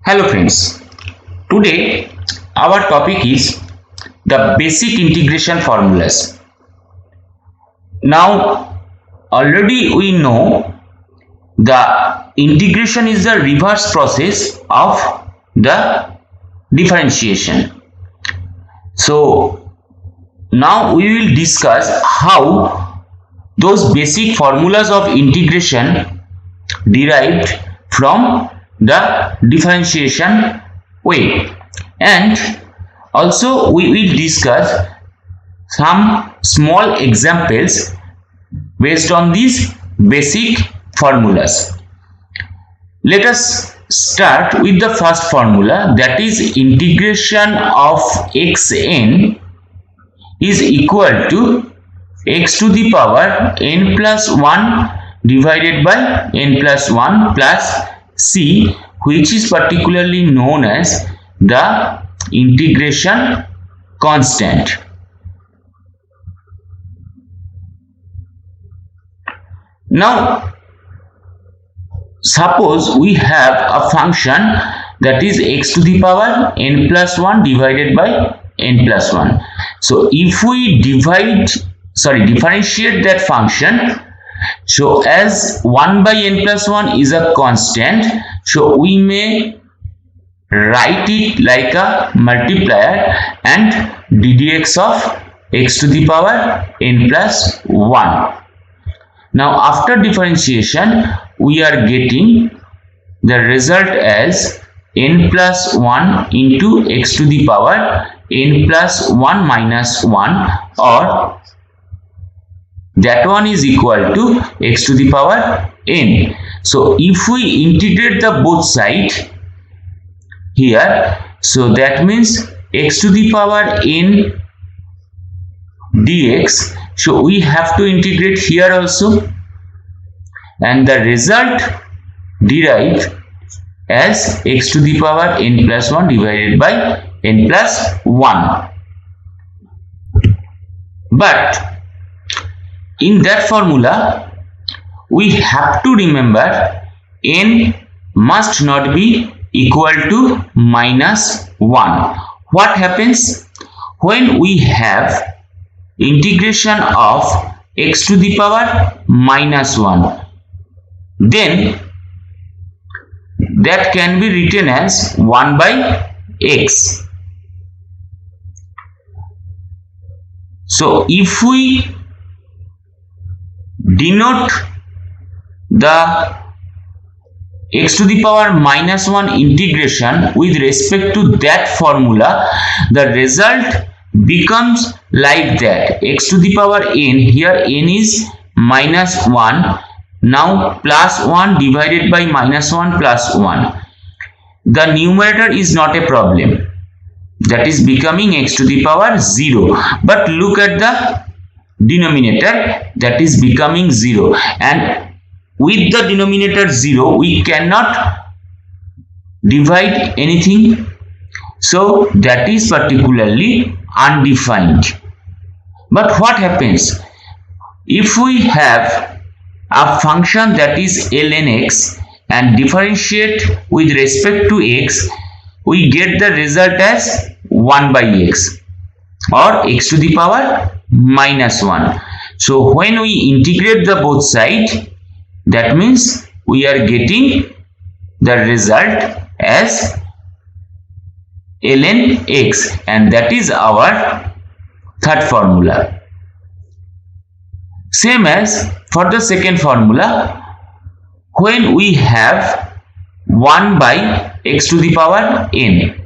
Hello friends, today our topic is the basic integration formulas. Now already we know the integration is the reverse process of the differentiation. So now we will discuss how those basic formulas of integration derived from the differentiation way, and also we will discuss some small examples based on these basic formulas. Let us start with the first formula, that is integration of xn is equal to x to the power n plus 1 divided by n plus 1 plus c, which is particularly known as the integration constant. Now suppose we have a function that is x to the power n plus 1 divided by n plus 1. So if we differentiate that function, so as 1 by n plus 1 is a constant, so we may write it like a multiplier and ddx of x to the power n plus 1. Now after differentiation we are getting the result as n plus 1 into x to the power n plus 1 minus 1, or that one is equal to x to the power n. So if we integrate the both side here, so that means x to the power n dx, so we have to integrate here also, and the result derived as x to the power n plus 1 divided by n plus 1. But in that formula we have to remember n must not be equal to minus 1. What happens when we have integration of x to the power minus 1? Then that can be written as 1 by x. So if we denote the x to the power minus 1 integration with respect to that formula, the result becomes like that: x to the power n, here n is minus 1, now plus 1 divided by minus 1 plus 1. The numerator is not a problem, that is becoming x to the power 0, but look at the denominator, that is becoming 0, and with the denominator 0 we cannot divide anything, so that is particularly undefined. But what happens if we have a function that is ln x and differentiate with respect to x? We get the result as 1 by x, or x to the power minus 1. So when we integrate the both sides, that means we are getting the result as ln x, and that is our third formula. Same as for the second formula, when we have 1 by x to the power n,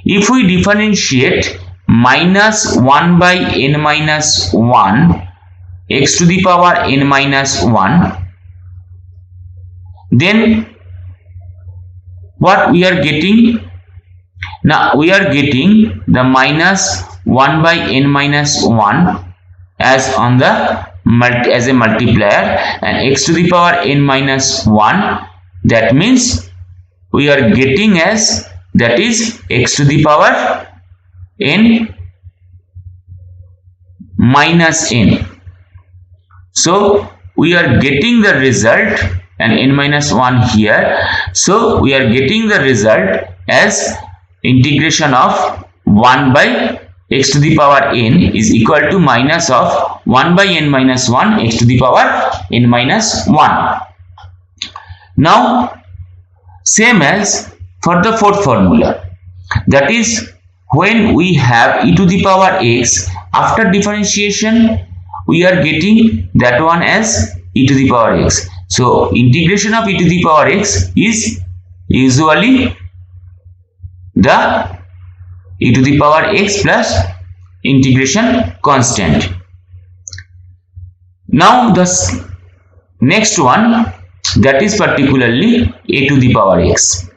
if we differentiate minus 1 by n minus 1 x to the power n minus 1, then what we are getting? Now we are getting the minus 1 by n minus 1 as on the as a multiplier, and x to the power n minus 1, that means we are getting as, that is x to the power n minus n. So we are getting the result and n minus 1 here. So we are getting the result as integration of 1 by x to the power n is equal to minus of 1 by n minus 1 x to the power n minus 1. Now same as for the fourth formula, that is when we have e to the power x, after differentiation we are getting that one as e to the power x. So integration of e to the power x is usually the e to the power x plus integration constant. Now the next one, that is particularly a to the power x.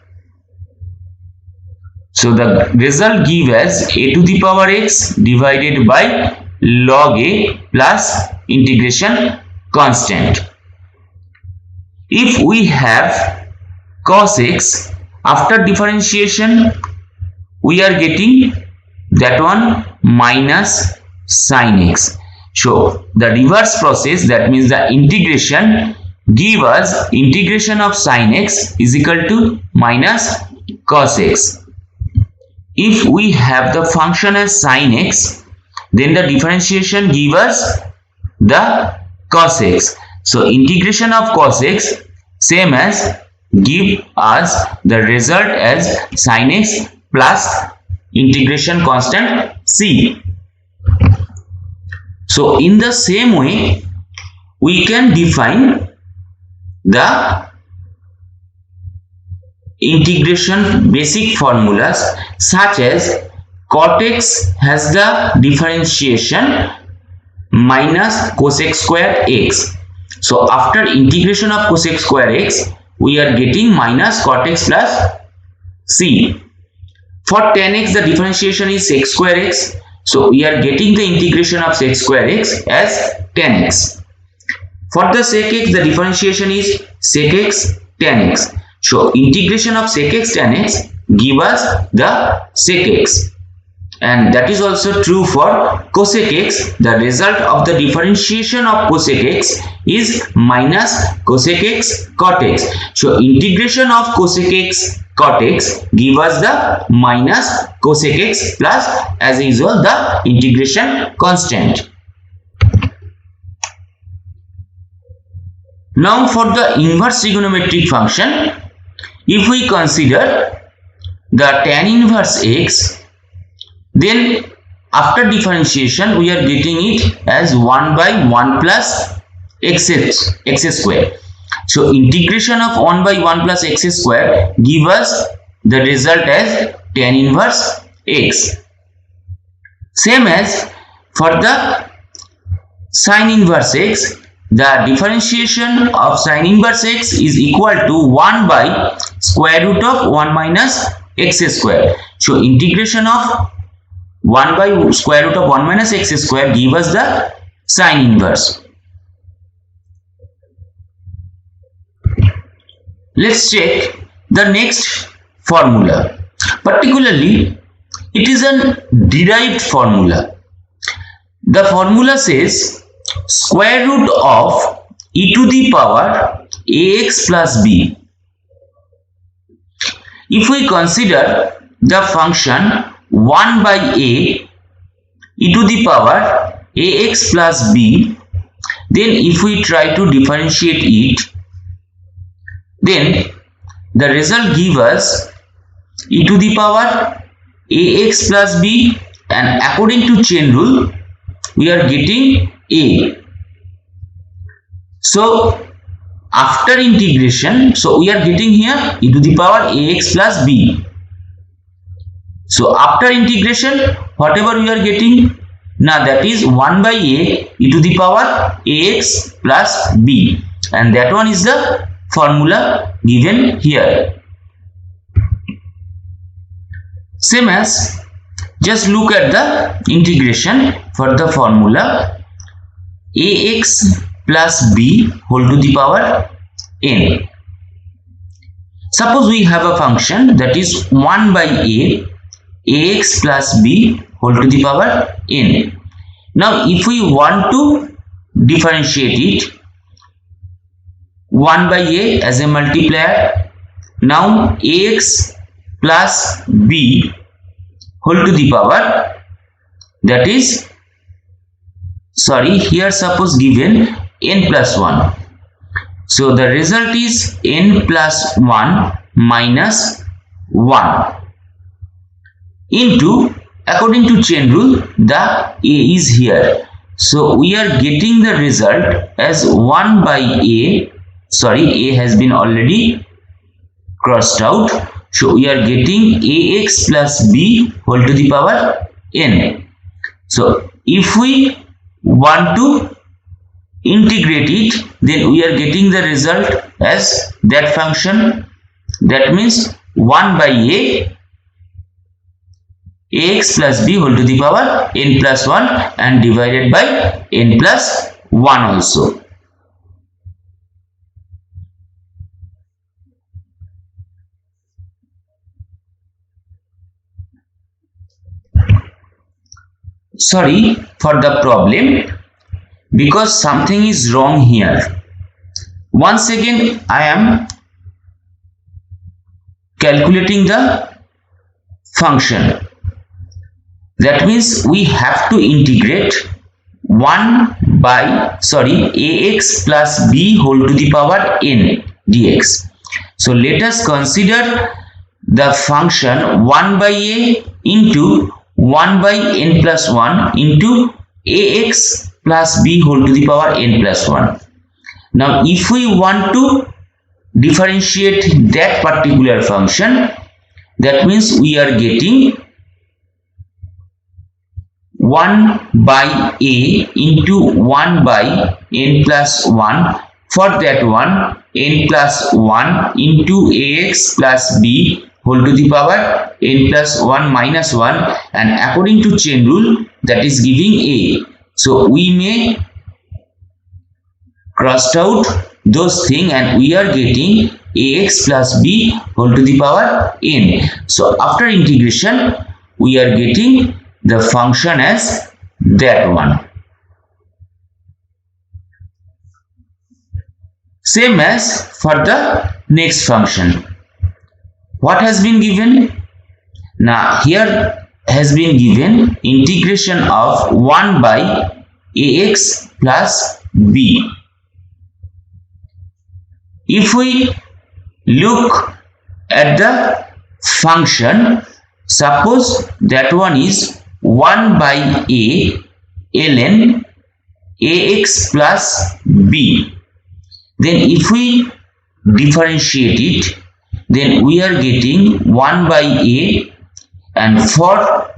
So the result gives as a to the power x divided by log a plus integration constant. If we have cos x, after differentiation we are getting that one minus sin x. So the reverse process, that means the integration, give us integration of sin x is equal to minus cos x. If we have the function as sin x, then the differentiation give us the cos x. So integration of cos x same as give us the result as sin x plus integration constant c. So in the same way we can define the integration basic formulas, such as cot x has the differentiation minus cosec square x. So after integration of cosec square x we are getting minus cot x plus c. For tan x the differentiation is sec square x, so we are getting the integration of sec square x as tan x. For the sec x the differentiation is sec x tan x, so integration of sec x tan x give us the sec x. And that is also true for cosec x. The result of the differentiation of cosec x is minus cosec x cot x. So integration of cosec x cot x give us the minus cosec x plus, as usual, the integration constant. Now for the inverse trigonometric function, if we consider the tan inverse x, then after differentiation we are getting it as 1 by 1 plus x square. So integration of 1 by 1 plus x square give us the result as tan inverse x. Same as for the sin inverse x, the differentiation of sin inverse x is equal to 1 by square root of 1 minus x square. So integration of 1 by square root of 1 minus x square give us the sin inverse. Let's check the next formula. Particularly, it is a derived formula. The formula says square root of e to the power ax plus b. If we consider the function 1 by a e to the power ax plus b, then if we try to differentiate it, then the result gives us e to the power ax plus b, and according to chain rule we are getting a. So after integration, so we are getting here e to the power ax plus b. So after integration, whatever we are getting now, that is 1 by a e to the power ax plus b, and that one is the formula given here. Same as, just look at the integration for the formula ax plus b whole to the power n. Suppose we have a function that is 1 by a ax plus b whole to the power n. Now if we want to differentiate it, 1 by a as a multiplier. Now ax plus b whole to the power, that is, sorry, here suppose given n plus 1. So the result is n plus 1 minus 1 into, according to chain rule, the a is here. So we are getting the result as 1 by a, sorry, a has been already crossed out. So we are getting ax plus b whole to the power n. So if we want to integrate it, then we are getting the result as that function. That means 1 by a ax plus b whole to the power n plus 1 and divided by n plus 1 also. Sorry for the problem, because something is wrong here. Once again I am calculating the function. That means we have to integrate 1 by, sorry, ax plus b whole to the power n dx. So let us consider the function 1 by a into 1 by n plus 1 into ax plus b whole to the power n plus 1. Now if we want to differentiate that particular function, that means we are getting 1 by a into 1 by n plus 1. For that one, n plus 1 into ax plus b whole to the power n plus 1 minus 1, and according to chain rule, that is giving a. So we may cross out those things and we are getting ax plus b whole to the power n. So after integration we are getting the function as that one. Same as for the next function. What has been given? Now here has been given integration of 1 by ax plus b. If we look at the function, suppose that one is 1 by a ln ax plus b. Then if we differentiate it, then we are getting 1 by a, and for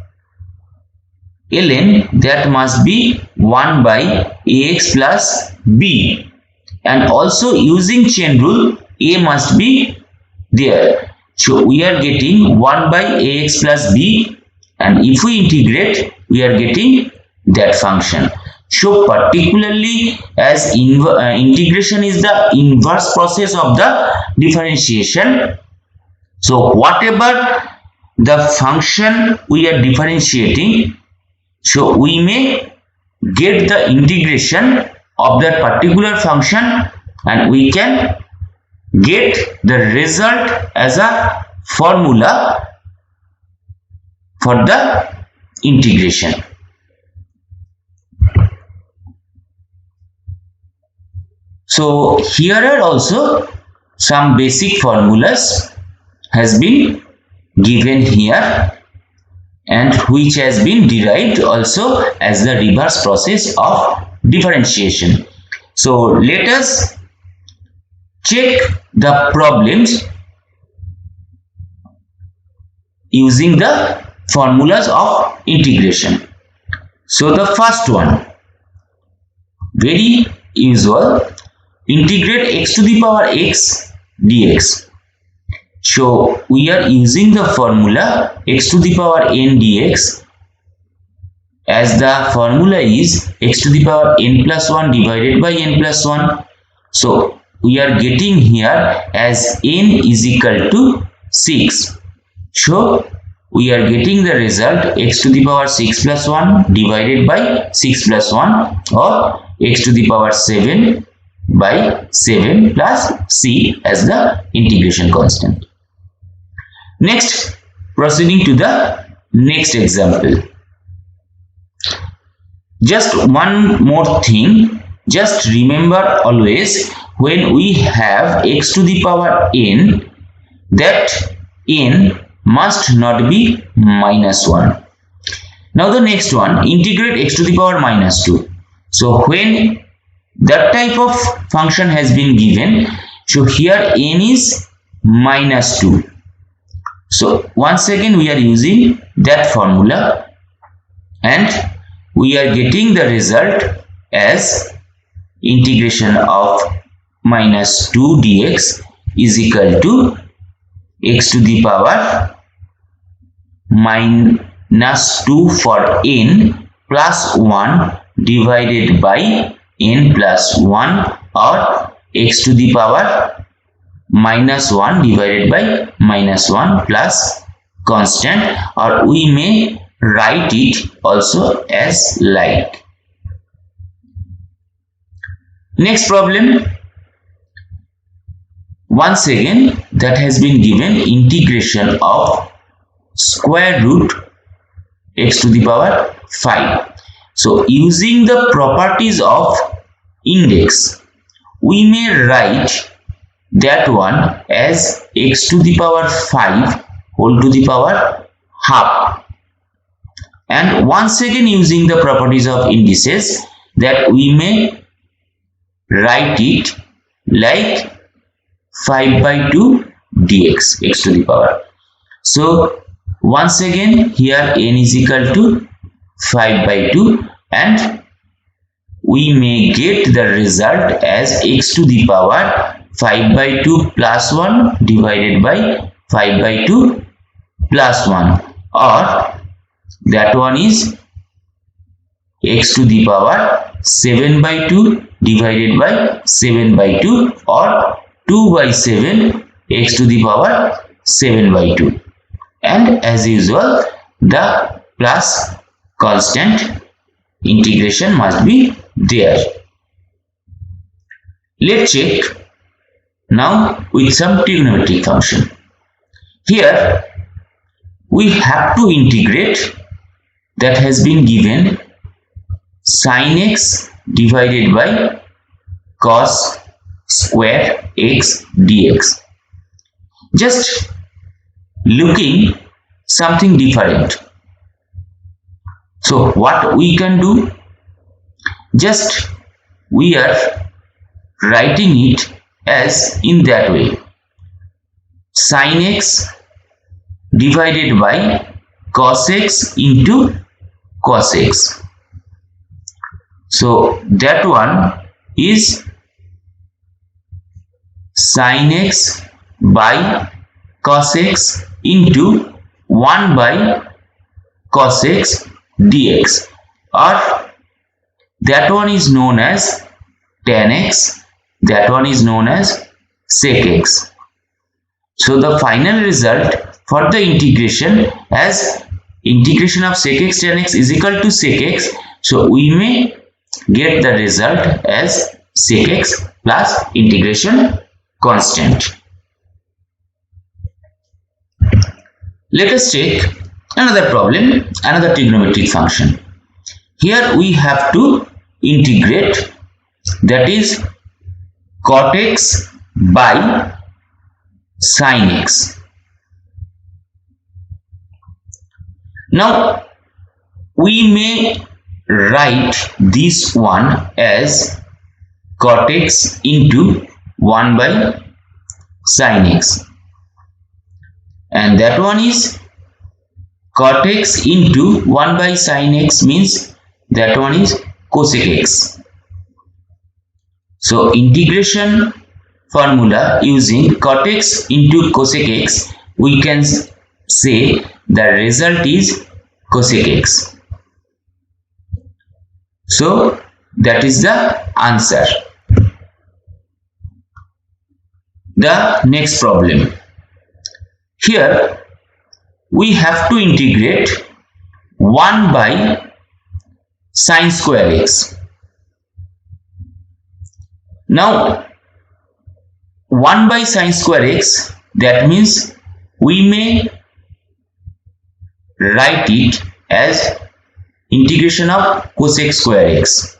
ln that must be 1 by ax plus b, and also using chain rule a must be there. So we are getting 1 by ax plus b, and if we integrate we are getting that function. So particularly as integration is the inverse process of the differentiation, so whatever the function we are differentiating, so we may get the integration of that particular function and we can get the result as a formula for the integration. So here are also some basic formulas has been given here, and which has been derived also as the reverse process of differentiation. So let us check the problems using the formulas of integration. So the first one, very usual, integrate x to the power x dx. So we are using the formula x to the power n dx, as the formula is x to the power n plus 1 divided by n plus 1. So we are getting here as n is equal to 6. So we are getting the result x to the power 6 plus 1 divided by 6 plus 1, or x to the power 7 by 7 plus c as the integration constant. Next, proceeding to the next example. Just one more thing, just remember always when we have x to the power n, that n must not be minus 1. Now the next one, integrate x to the power minus 2. So when that type of function has been given, so here n is minus 2. So once again we are using that formula and we are getting the result as integration of minus 2 dx is equal to x to the power minus 2 for n plus 1 divided by n plus 1, or x to the power minus 1 divided by minus 1 plus constant, or we may write it also as like. Next problem, once again that has been given integration of square root x to the power 5. So using the properties of index, we may write that one as x to the power 5 whole to the power half. And once again using the properties of indices, that we may write it like 5 by 2 dx x to the power. So once again here n is equal to 5 by 2 and we may get the result as x to the power 5 by 2 plus 1 divided by 5 by 2 plus 1, or that one is x to the power 7 by 2 divided by 7 by 2, or 2 by 7 x to the power 7 by 2, and as usual the plus constant integration must be there. Let's check now with some trigonometric function. Here we have to integrate that has been given sin x divided by cos square x dx. Just looking something different. So what we can do, just we are writing it as in that way, sin x divided by cos x into cos x. So that one is sin x by cos x into 1 by cos x dx, or that one is known as tan x, that one is known as sec x. So the final result for the integration as integration of sec x tan x is equal to sec x, so we may get the result as sec x plus integration constant. Let us take another problem, another trigonometric function. Here we have to integrate, that is cot x by sin x. Now we may write this one as cot x into 1 by sin x, and that one is cot x into 1 by sin x, means that one is cosec x. So integration formula using cot x into cosec x, we can say the result is cosec x. So that is the answer. The next problem. Here we have to integrate 1 by sin square x. Now 1 by sine square x, that means we may write it as integration of cosec square x,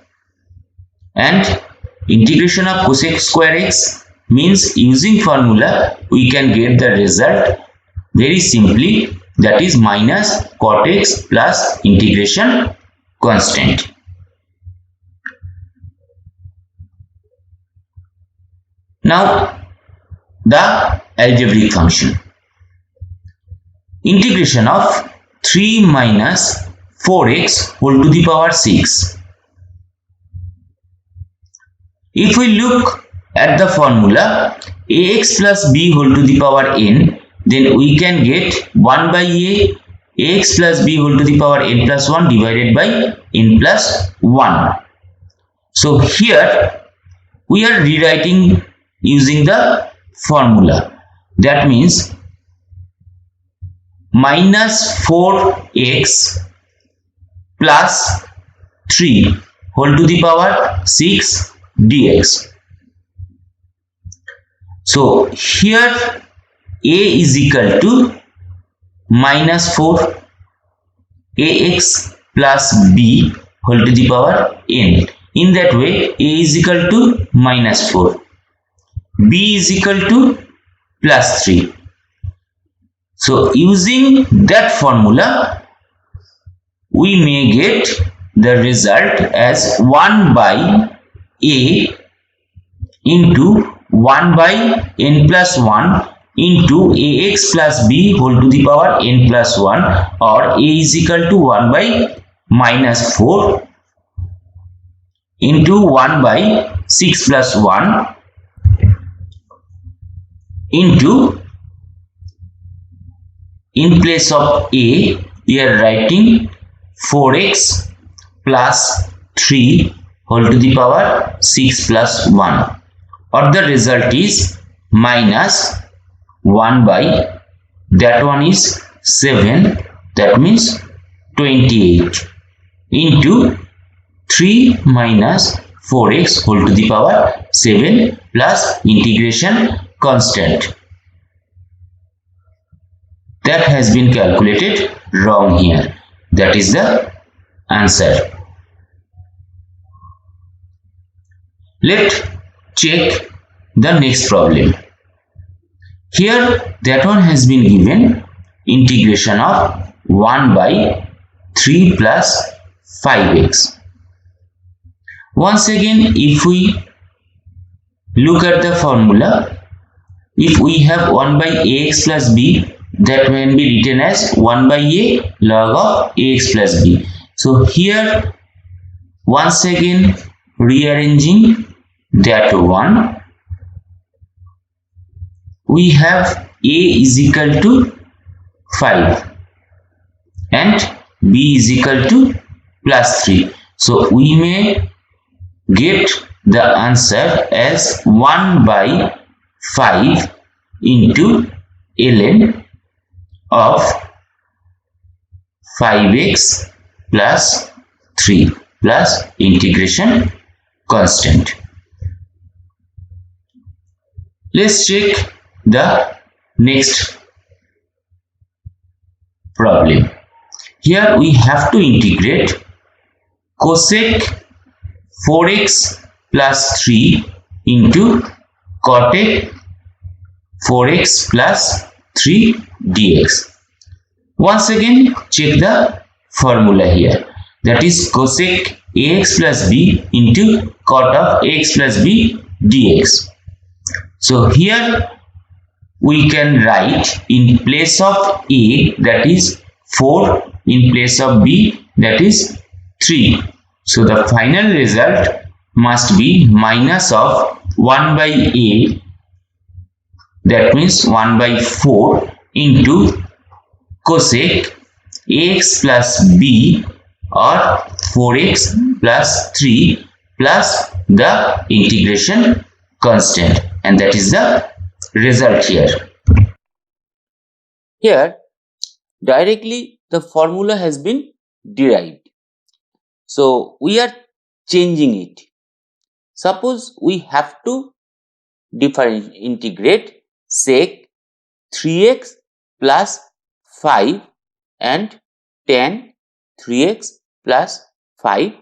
and integration of cosec square x means using formula we can get the result very simply, that is minus cot x plus integration constant. Now the algebraic function, integration of 3 minus 4x whole to the power 6. If we look at the formula ax plus b whole to the power n, then we can get 1 by ax plus b whole to the power n plus 1 divided by n plus 1. So here we are rewriting using the formula, that means minus 4x plus 3 whole to the power 6 dx. So here a is equal to minus 4 ax plus b whole to the power n. In that way, a is equal to minus 4, b is equal to plus 3. So using that formula, we may get the result as 1 by a into 1 by n plus 1 into ax plus b whole to the power n plus 1, or a is equal to 1 by minus 4 into 1 by 6 plus 1 into, in place of a we are writing 4x plus 3 whole to the power 6 plus 1, or the result is minus 1 by, that one is 7, that means 28 into 3 minus 4x whole to the power 7 plus integration constant. That has been calculated wrong here. That is the answer. Let's check the next problem. Here that one has been given integration of 1 by 3 plus 5x. Once again, if we look at the formula, if we have 1 by ax plus b, that can be written as 1 by a log of ax plus b. So here once again rearranging that one, we have a is equal to 5 and b is equal to plus 3. So we may get the answer as 1 by 5 into ln of 5x plus 3 plus integration constant. Let's check the next problem. Here we have to integrate cosec 4x plus 3 into cotec 4x plus 3 dx. Once again check the formula here, that is cosec ax plus b into cot of ax plus b dx. So here we can write in place of a, that is 4, in place of b, that is 3. So the final result must be minus of 1 by a, that means 1 by 4 into cosec ax plus b, or 4x plus 3 plus the integration constant, and that is the result here. Here directly the formula has been derived, so we are changing it. Suppose we have to integrate sec 3x plus 5 and tan 3x plus 5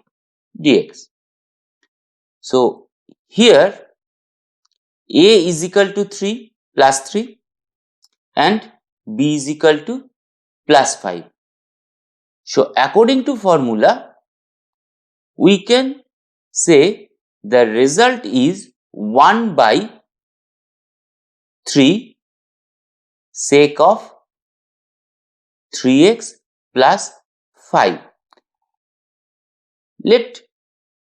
dx. So here a is equal to 3 plus 3 and b is equal to plus 5. So according to formula, we can say the result is 1 by 3 sec of 3x plus 5. Let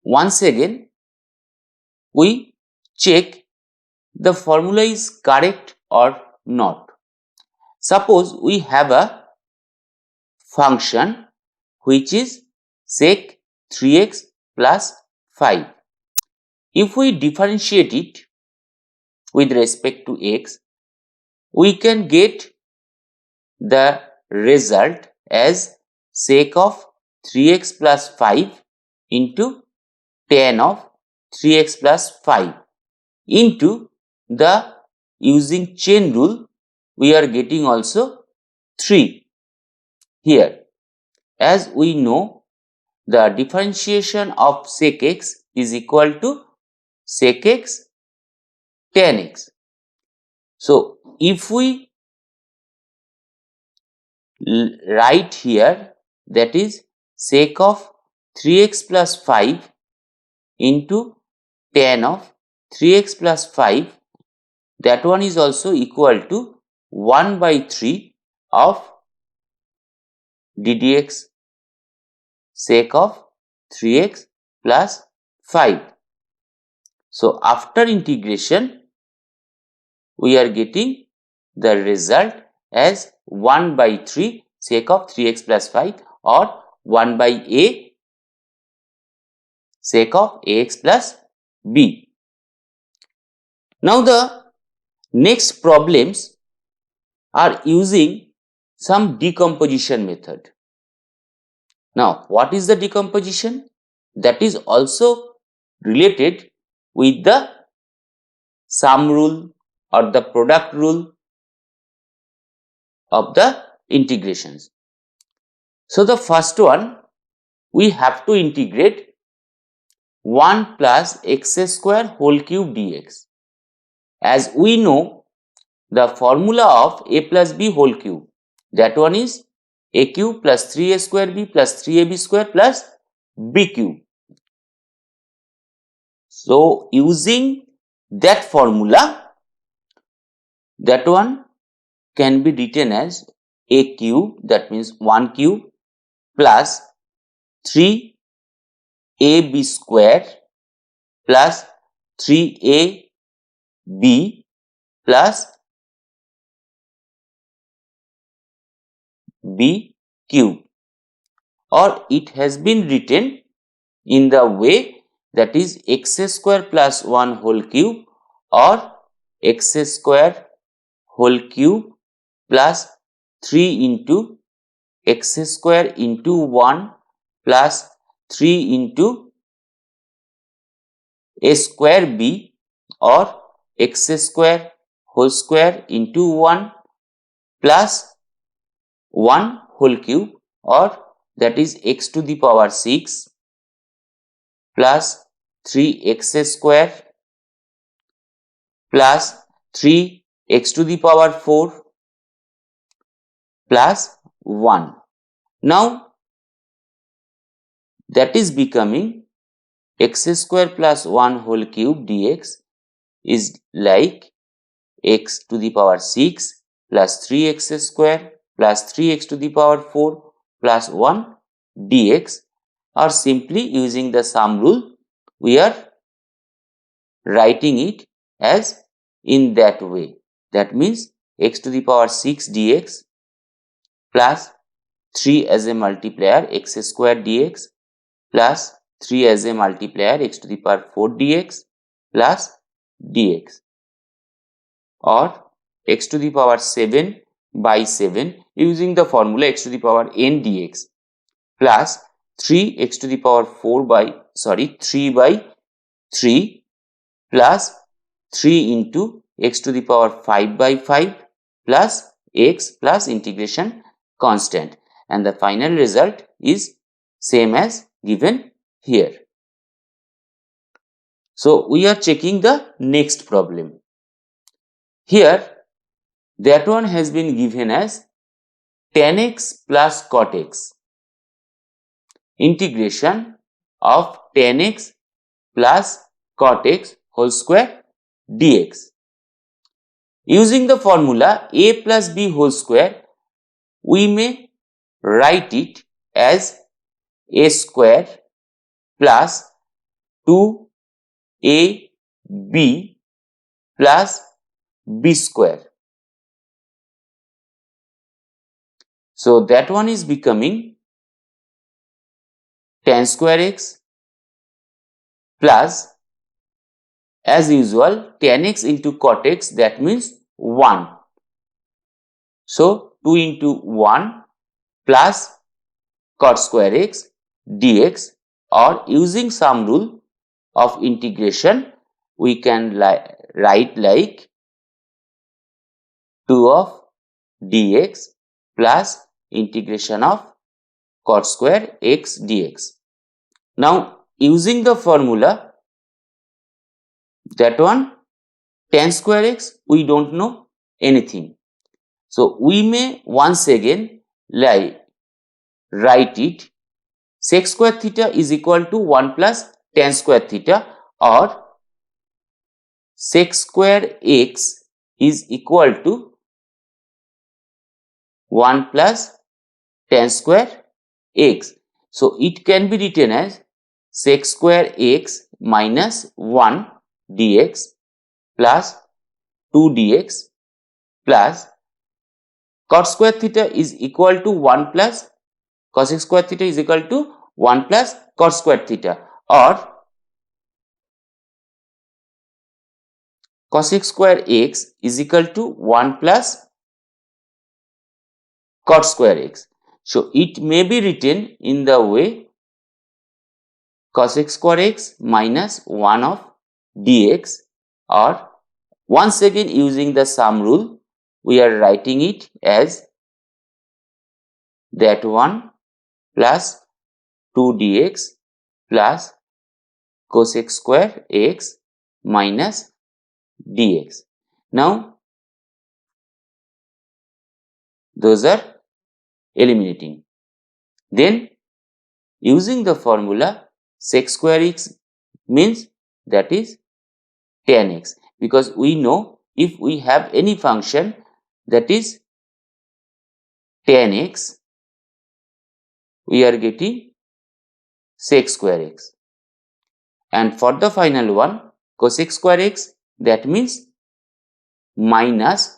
once again we check the formula is correct or not. Suppose we have a function which is sec 3x plus 5. If we differentiate it with respect to x, we can get the result as sec of 3x plus 5 into tan of 3x plus 5 into the using chain rule, we are getting also 3 here. As we know, the differentiation of sec x is equal to sec x tan x. So if we write here, that is sec of 3x plus 5 into tan of 3x plus 5, that one is also equal to 1 by 3 of ddx sec of 3x plus 5. So after integration, we are getting the result as 1 by 3 sec of 3x plus 5 or 1 by a sec of ax plus b. Now the next problems are using some decomposition method. Now what is the decomposition? That is also related with the sum rule or the product rule of the integrations. So the first one, we have to integrate 1 plus x square whole cube dx. As we know, the formula of a plus b whole cube, that one is a cube plus 3a square b plus 3ab square plus b cube. So using that formula, that one can be written as a cube, that means 1 cube plus 3ab square plus 3ab plus b cube, or it has been written in the way that is x square plus 1 whole cube or x square whole cube plus 3 into x square into 1 plus 3 into a square b or x square whole square into 1 plus 1 whole cube, or that is x to the power 6 plus 3x square plus 3x to the power 4 plus 1. Now that is becoming x square plus 1 whole cube dx is like x to the power 6 plus 3x square plus 3x to the power 4 plus 1 dx, or simply using the sum rule, we are writing it as in that way. That means x to the power 6 dx plus 3 as a multiplier x square dx plus 3 as a multiplier x to the power 4 dx plus dx, or x to the power 7 by 7 using the formula x to the power n dx plus 3 x to the power 3 by 3 plus 3 into x to the power 5 by 5 plus x plus integration constant, and the final result is same as given here. So we are checking the next problem. Here that one has been given as tan x plus cot x, integration of tan x plus cot x whole square dx. Using the formula a plus b whole square, we may write it as a square plus 2ab plus b square. So that one is becoming tan square x plus, as usual, tan x into cot x, that means 1. So 2 into 1 plus cot square x dx, or using some rule of integration, we can write like 2 of dx plus integration of cot square x dx. Now using the formula, that one tan square x, we don't know anything. So we may once again write it sec square theta is equal to 1 plus tan square theta, or sec square x is equal to 1 plus tan square x. So it can be written as sec square x minus 1 dx plus 2 dx plus cot square theta is equal to 1 plus cosec square theta is equal to 1 plus cot square theta, or cosec square x is equal to 1 plus cot square x. So it may be written in the way cosec square x minus 1 of dx, or once again using the sum rule, we are writing it as that 1 plus 2 dx plus cosec square x minus dx. Now those are eliminating. Then using the formula sec square x means that is tan x, because we know if we have any function that is tan x, we are getting sec square x. And for the final one, cosec square x, that means minus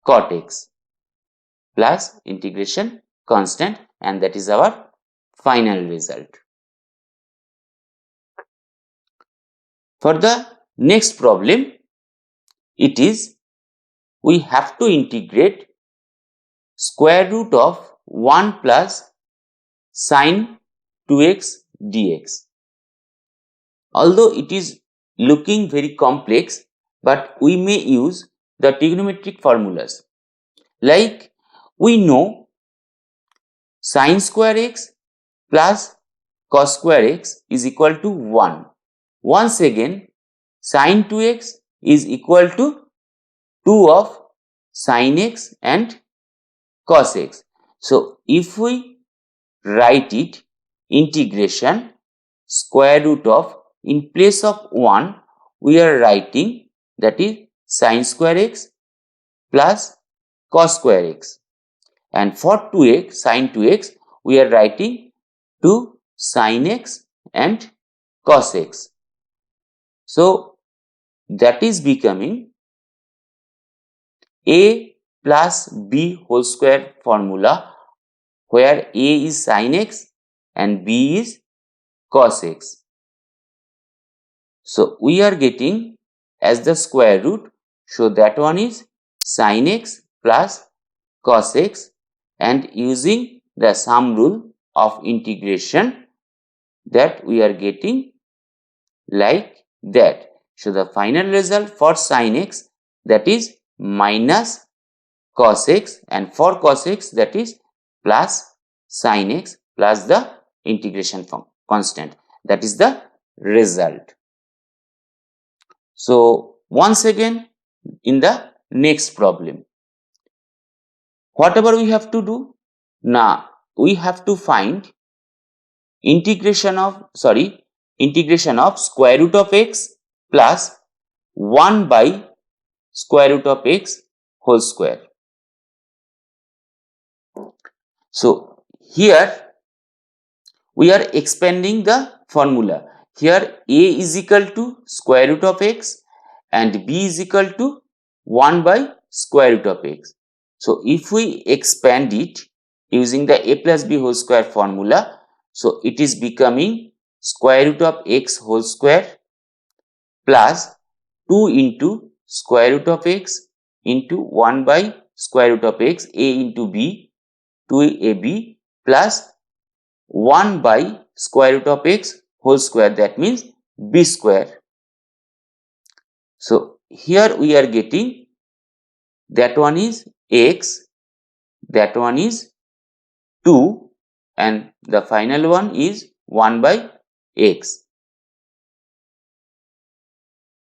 cot x plus integration constant, and that is our final result. For the next problem, it is we have to integrate square root of 1 plus sine 2x dx. Although it is looking very complex, but we may use the trigonometric formulas. Like we know sine square x plus cos square x is equal to 1. Once again, sine 2x is equal to 2 of sine x and cos x. So if we write it integration square root of, in place of 1 we are writing that is sine square x plus cos square x, and for 2x sine 2x we are writing 2 sine x and cos x. So that is becoming a plus b whole square formula, where a is sine x and b is cos x. So we are getting as the square root, so that one is sine x plus cos x, and using the sum rule of integration, that we are getting like that. So the final result for sin x, that is minus cos x, and for cos x, that is plus sin x plus the integration constant. That is the result. So once again, in the next problem, whatever we have to do, now we have to find integration of square root of x plus 1 by square root of x whole square. So here we are expanding the formula. Here a is equal to square root of x and b is equal to 1 by square root of x. So if we expand it using the a plus b whole square formula, so it is becoming square root of x whole square plus 2 into square root of x into 1 by square root of x, a into b, 2ab plus 1 by square root of x whole square, that means b square. So here we are getting that one is x, that one is 2, and the final one is 1 by x.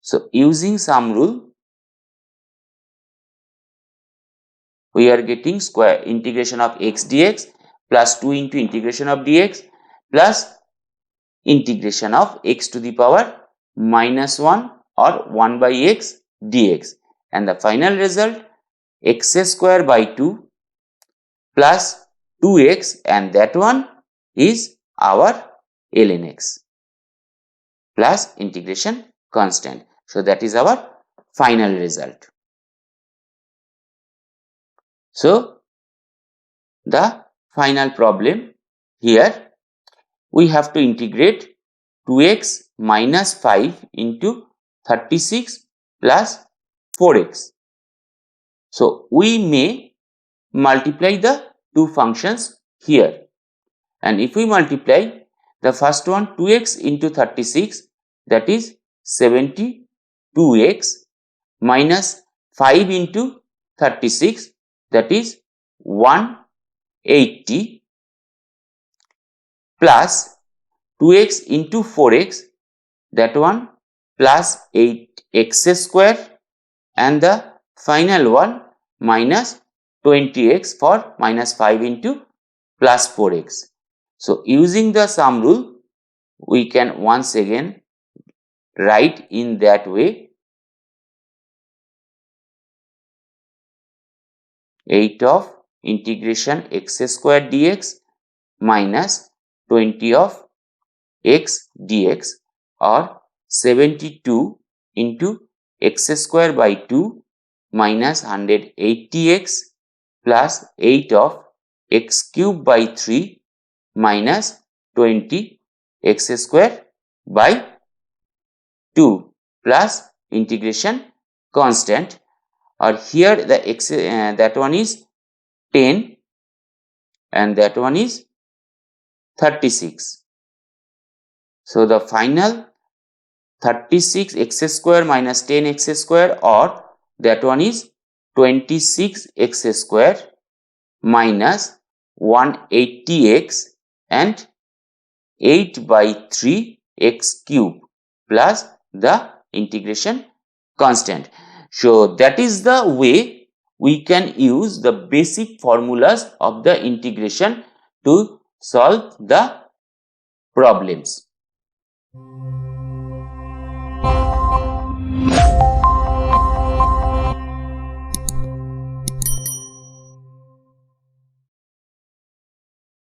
So using sum rule, we are getting square integration of x dx plus 2 into integration of dx plus integration of x to the power minus 1 or 1 by x dx, and the final result x square by 2 plus 2x, and that one is our ln x plus integration constant. So that is our final result. So the final problem here, we have to integrate 2x minus 5 into 36 plus 4x. So we may multiply the two functions here, and if we multiply the first one 2x into 36, that is 72x minus 5 into 36, that is 180 plus 2x into 4x, that one plus 8x square, and the final one minus 20x for minus 5 into plus 4x. So using the sum rule, we can once again write in that way: 8 of integration x square dx minus 20 of x dx, or 72 into x square by 2 minus 180x plus 8 of x cube by 3 minus 20 x square by 2 plus integration constant, or here the x that one is 10 and that one is 36. So the final 36 x square minus 10 x square, or that one is 26 x square minus 180x and 8 by 3 x cube plus the integration constant. So that is the way we can use the basic formulas of the integration to solve the problems.